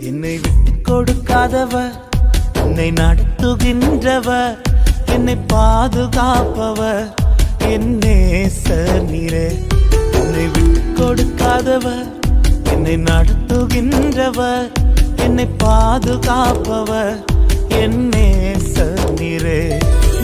என்னை விட்டு கொடுக்காதவர், என்னை நடத்துகின்றவர், என்னை பாதுகாப்பவர் என் நேசர் நீரே. என்னை விட்டு கொடுக்காதவர், என்னை நடத்துகின்றவர், என்னை பாதுகாப்பவர் என் நேசர் நீரே.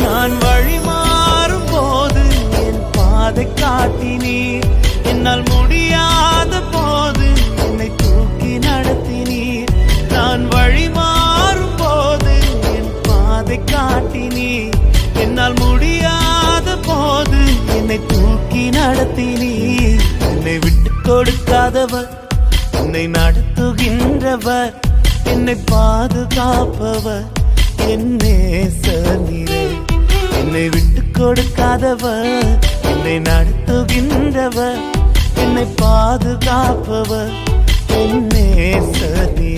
நான் வழி மாறும் போது என் பாதை காட்டினீர், என்னால் முடியாத போது என்னை தூக்கி நடத்தினீர். நான் வழி மாறும் போது என் பாதை காட்டினீர், என்னால் முடியாத போது என்னை தூக்கி நடத்தினீர். என்னை விட்டு கொடுக்காதவர், என்னை நடத்துகின்றவர், என்னை பாதுகாப்பவர் என் நேசர் நீரே. என்னை விட்டு கொடுக்காதவர், என்னை நடத்துகின்றவர், என்னை பாதுகாப்பவர் என் நேசர் நீரே.